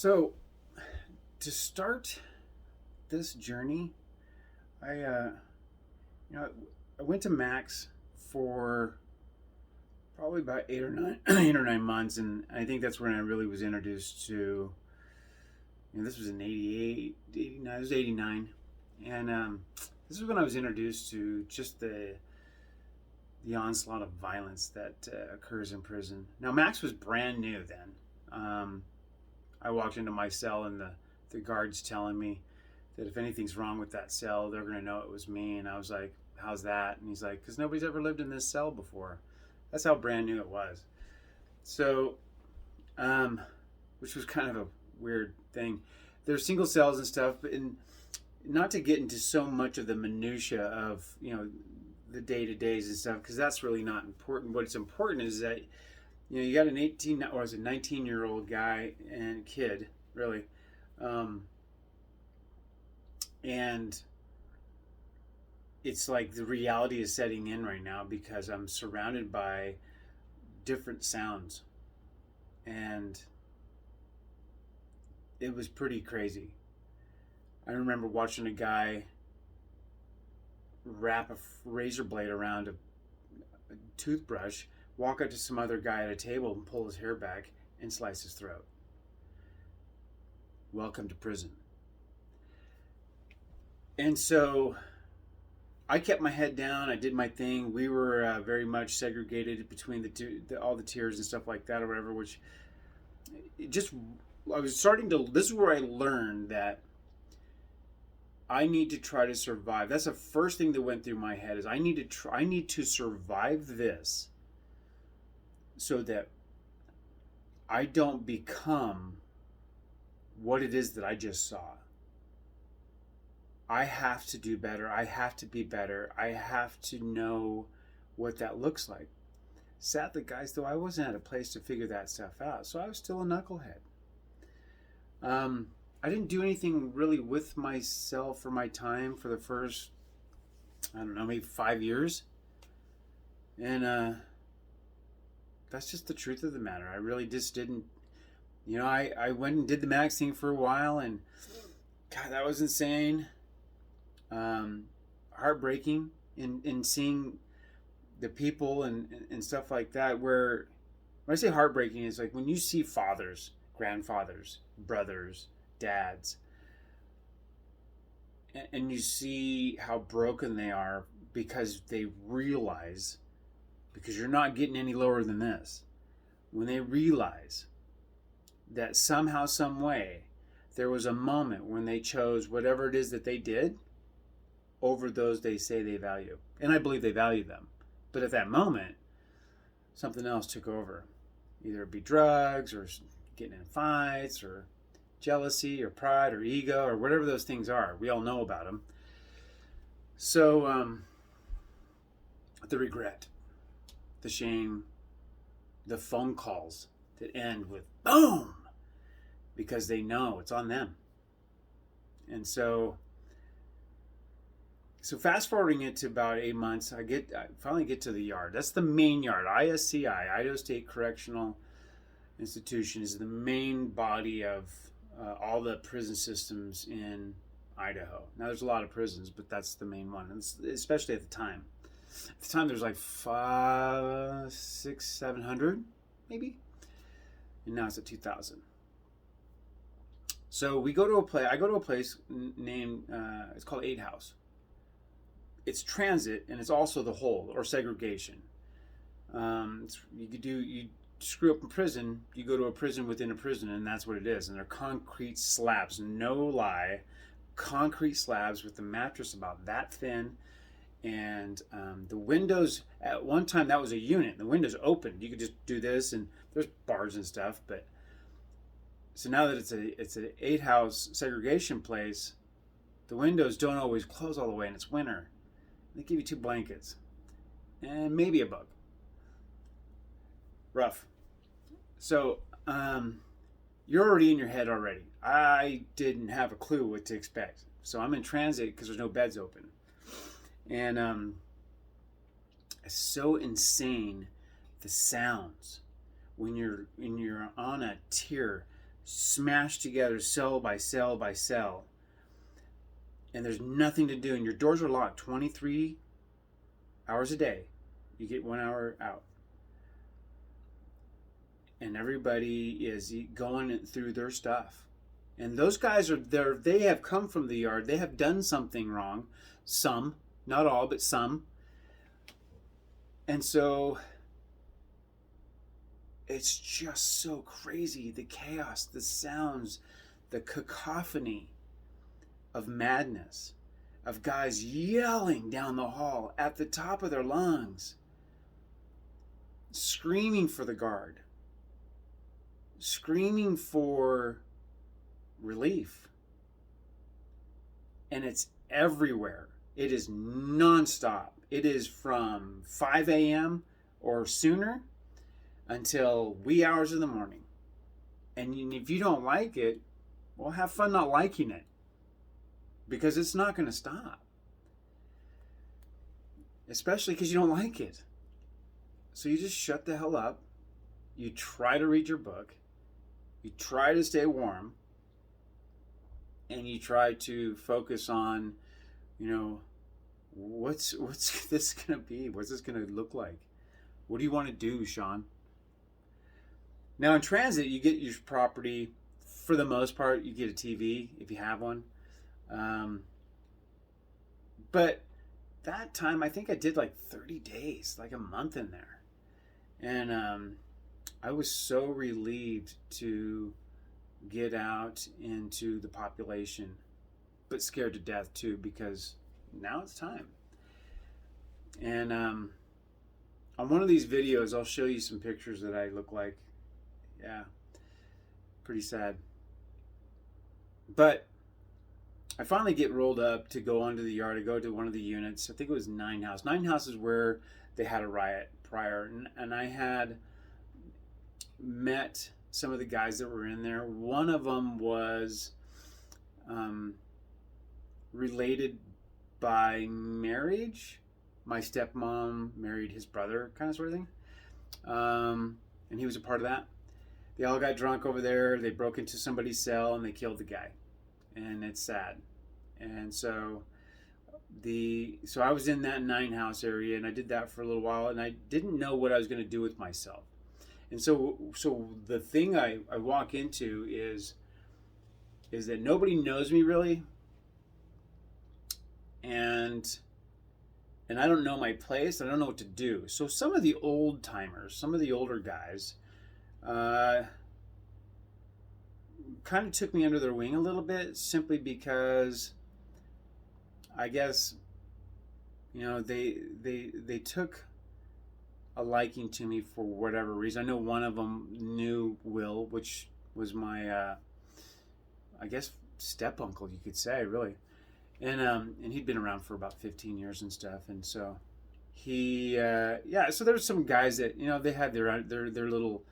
So, to start this journey, I you know I went to Max for probably about 8 or 9 8 or 9 months, and I think that's when I really was introduced to. This was in 88, 89. It was 89, and this is when I was introduced to just the onslaught of violence that occurs in prison. Now, Max was brand new then. Um, I walked into my cell, and the guards telling me that if anything's wrong with that cell, they're going to know it was me. And I was like, how's that? And he's like, because nobody's ever lived in this cell before. That's how brand new it was. So, um, which was kind of a weird thing. There's single cells and stuff, but not to get into so much of the minutia of the day to days and stuff, because that's really not important. What's important is that you got an 18 or was it 19-year-old guy and kid, really, um, and it's like the reality is setting in right now because I'm surrounded by different sounds, and it was pretty crazy. I remember watching a guy wrap a razor blade around a toothbrush, walk up to some other guy at a table and pull his hair back and slice his throat. Welcome to prison. And so I kept my head down. I did my thing. We were very much segregated between all the tiers and stuff like that, or whatever. Which just I was starting to. This is where I learned that I need to try to survive. That's the first thing that went through my head is I need to survive this so that I don't become what it is that I just saw. I have to do better. I have to be better. I have to know what that looks like. Sadly, guys, though, I wasn't at a place to figure that stuff out, so I was still a knucklehead. I didn't do anything really with myself or my time for the first, I don't know, maybe 5 years. And that's just the truth of the matter. I really just didn't, I went and did the Max thing for a while, and God, that was insane. Heartbreaking in seeing the people and stuff like that. Where when I say heartbreaking, it's like when you see fathers, grandfathers, brothers, dads, and you see how broken they are because they realize, because you're not getting any lower than this, when they realize that somehow, some way, there was a moment when they chose whatever it is that they did over those they say they value. And I believe they value them. But at that moment, something else took over. Either it be drugs or getting in fights or jealousy or pride or ego or whatever those things are. We all know about them. So the regret, the shame, the phone calls that end with boom, because they know it's on them. And so fast forwarding it to about 8 months, I finally get to the yard. That's the main yard. ISCI, Idaho State Correctional Institution, is the main body of all the prison systems in Idaho. Now, there's a lot of prisons, but that's the main one, and especially at the time. At the time, there's like 500, 600, 700, maybe, and now it's at 2,000. So I go to a place named, it's called 8 House. It's transit, and it's also the hold or segregation. You screw up in prison, you go to a prison within a prison, and that's what it is. And they're concrete slabs, no lie, concrete slabs with the mattress about that thin. And the windows, at one time that was a unit. The windows opened. You could just do this, and there's bars and stuff. But so now that it's an 8 house segregation place, the windows don't always close all the way, and it's winter. They give you 2 blankets and maybe a bug. Rough. So you're already in your head already. I didn't have a clue what to expect. So I'm in transit because there's no beds open. And it's so insane, the sounds when you're on a tier smashed together cell by cell by cell, and there's nothing to do, and your doors are locked 23 hours a day. You get 1 hour out, and everybody is going through their stuff. And those guys are there. They have come from the yard. They have done something wrong. Some, not all, but some. And so it's just so crazy. The chaos, the sounds, the cacophony of madness, of guys yelling down the hall at the top of their lungs, screaming for the guard, screaming for relief. And it's everywhere. It is nonstop. It is from 5 a.m. or sooner until wee hours of the morning. And if you don't like it, well, have fun not liking it, because it's not going to stop. Especially because you don't like it. So you just shut the hell up. You try to read your book. You try to stay warm. And you try to focus on, what's this going to be? What's this going to look like? What do you want to do, Sean? Now in transit, you get your property. For the most part, you get a TV if you have one. But that time, I think I did like 30 days, like a month in there. And I was so relieved to get out into the population, but scared to death too, because now it's time. And on one of these videos, I'll show you some pictures that I look like. Yeah, pretty sad. But I finally get rolled up to go onto the yard. I go to one of the units. I think it was Nine House. Nine House is where they had a riot prior. And I had met some of the guys that were in there. One of them was related by marriage. My stepmom married his brother, kind of sort of thing. And he was a part of that. They all got drunk over there. They broke into somebody's cell and they killed the guy. And it's sad. And so I was in that Nine House area, and I did that for a little while, and I didn't know what I was going to do with myself. And so the thing I walk into is that nobody knows me really, and I don't know my place. I don't know what to do. So some of the old timers, some of the older guys, kind of took me under their wing a little bit, simply because I guess they took a liking to me for whatever reason. I know one of them knew Will, which was my I guess step uncle, you could say, really. And he'd been around for about 15 years and stuff. And so he so there were some guys that they had their little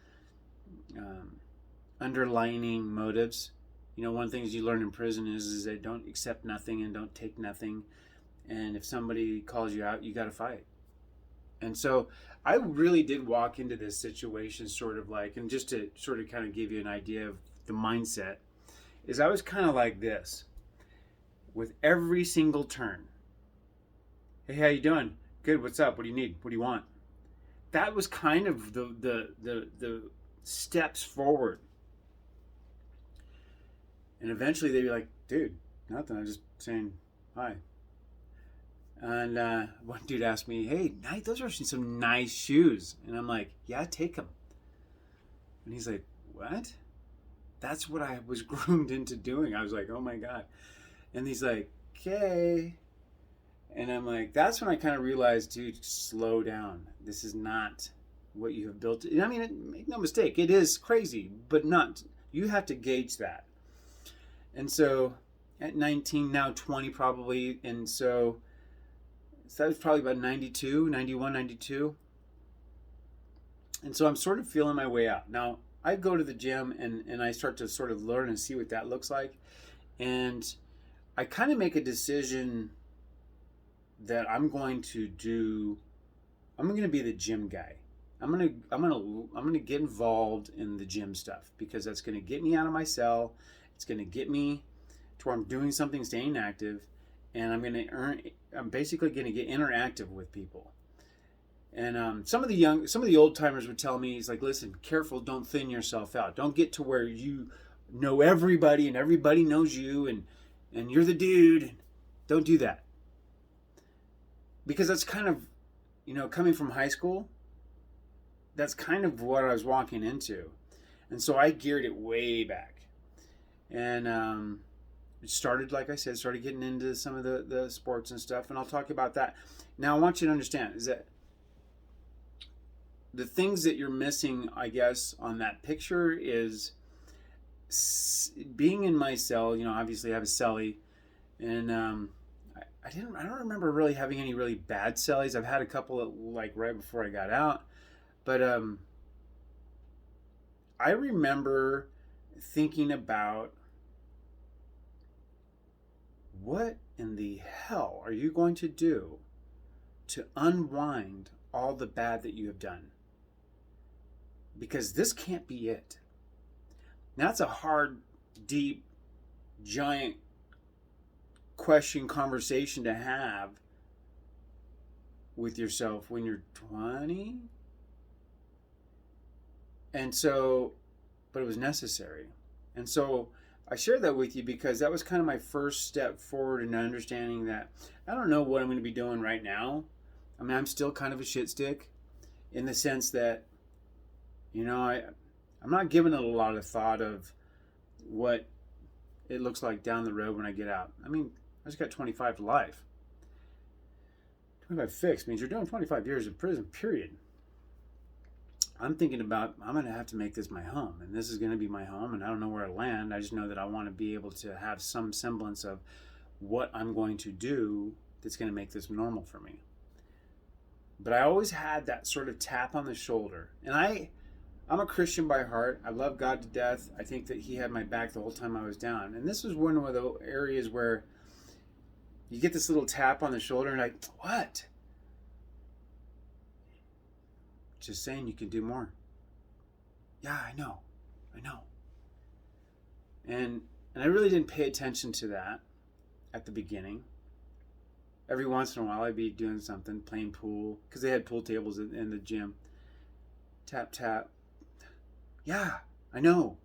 underlining motives. One of the things you learn in prison is that don't accept nothing and don't take nothing. And if somebody calls you out, you got to fight. And so I really did walk into this situation sort of like, and just to sort of kind of give you an idea of the mindset, is I was kind of like this with every single turn. Hey, how you doing? Good. What's up? What do you need? What do you want? That was kind of the steps forward. And eventually they'd be like, dude, nothing. I'm just saying hi. And one dude asked me, hey, Knight, those are some nice shoes. And I'm like, yeah, take them. And he's like, what? That's what I was groomed into doing. I was like, oh my God. And he's like, okay. And I'm like, that's when I kind of realized, dude, slow down. This is not what you have built. I mean, make no mistake, it is crazy, but not. You have to gauge that. And so at 19, now 20 probably. And so that was probably about 92, 91, 92. And so I'm sort of feeling my way out. Now, I go to the gym and I start to sort of learn and see what that looks like. And I kind of make a decision that I'm going to be the gym guy. I'm gonna get involved in the gym stuff because that's gonna get me out of my cell. It's gonna get me to where I'm doing something, staying active, and I'm basically gonna get interactive with people. And some of the old timers would tell me, he's like, listen, careful, don't thin yourself out. Don't get to where you know everybody and everybody knows you and you're the dude. Don't do that. Because that's kind of, coming from high school, that's kind of what I was walking into. And so I geared it way back. And it started, like I said, started getting into some of the sports and stuff. And I'll talk about that. Now, I want you to understand is that the things that you're missing, I guess, on that picture is being in my cell. Obviously I have a cellie, and I don't remember really having any really bad cellies. I've had a couple of, like, right before I got out, but I remember thinking about, what in the hell are you going to do to unwind all the bad that you have done? Because this can't be it. Now, that's a hard, deep, giant conversation to have with yourself when you're 20. And so, but it was necessary. And so I shared that with you because that was kind of my first step forward in understanding that I don't know what I'm going to be doing right now. I mean, I'm still kind of a shit stick in the sense that, I'm not giving it a lot of thought of what it looks like down the road when I get out. I mean, I just got 25 to life. 25 fixed means you're doing 25 years in prison, period. I'm thinking about, I'm going to have to make this my home, and this is going to be my home, and I don't know where to land. I just know that I want to be able to have some semblance of what I'm going to do that's going to make this normal for me. But I always had that sort of tap on the shoulder. And I'm a Christian by heart. I love God to death. I think that he had my back the whole time I was down. And this was one of the areas where you get this little tap on the shoulder and like, what? Just saying you can do more. Yeah, I know. And I really didn't pay attention to that at the beginning. Every once in a while I'd be doing something, playing pool, because they had pool tables in the gym. Tap, tap. Yeah, I know.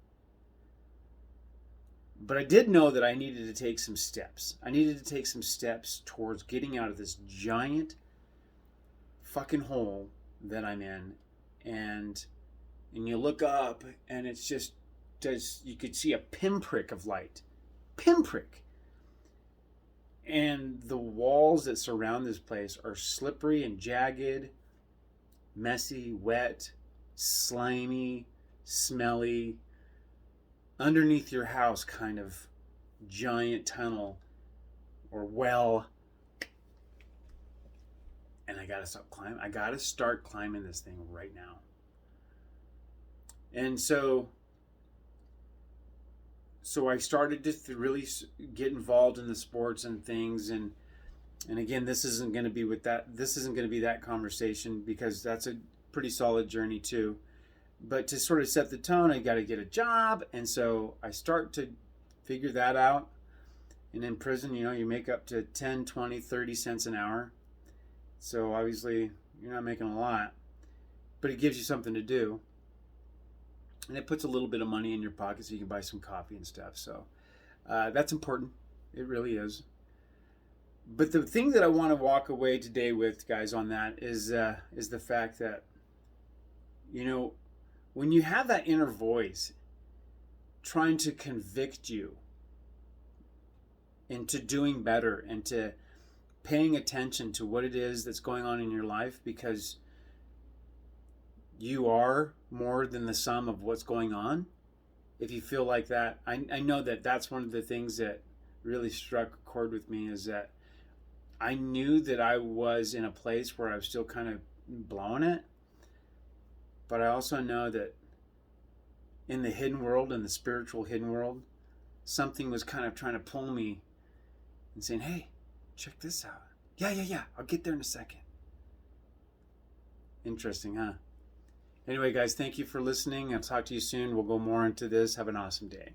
But I did know that I needed to take some steps. I needed to take some steps towards getting out of this giant fucking hole that I'm in. And you look up and it's just, you could see a pinprick of light. Pinprick. And the walls that surround this place are slippery and jagged, messy, wet, slimy, smelly, underneath your house kind of giant tunnel or well. And I gotta stop climbing. I gotta start climbing this thing right now. And so I started to really get involved in the sports and things, and again, this isn't going to be that conversation because that's a pretty solid journey too. But to sort of set the tone, I got to get a job, and so I start to figure that out. And in prison, you make up to 10, 20, 30 cents an hour. So obviously, you're not making a lot, but it gives you something to do. And it puts a little bit of money in your pocket so you can buy some coffee and stuff. So that's important. It really is. But the thing that I want to walk away today with, guys, on that is the fact that, when you have that inner voice trying to convict you into doing better and to paying attention to what it is that's going on in your life, because you are more than the sum of what's going on. If you feel like that, I know that that's one of the things that really struck a chord with me, is that I knew that I was in a place where I was still kind of blowing it. But I also know that in the hidden world, in the spiritual hidden world, something was kind of trying to pull me and saying, hey, check this out. Yeah, I'll get there in a second. Interesting, huh? Anyway, guys, thank you for listening. I'll talk to you soon. We'll go more into this. Have an awesome day.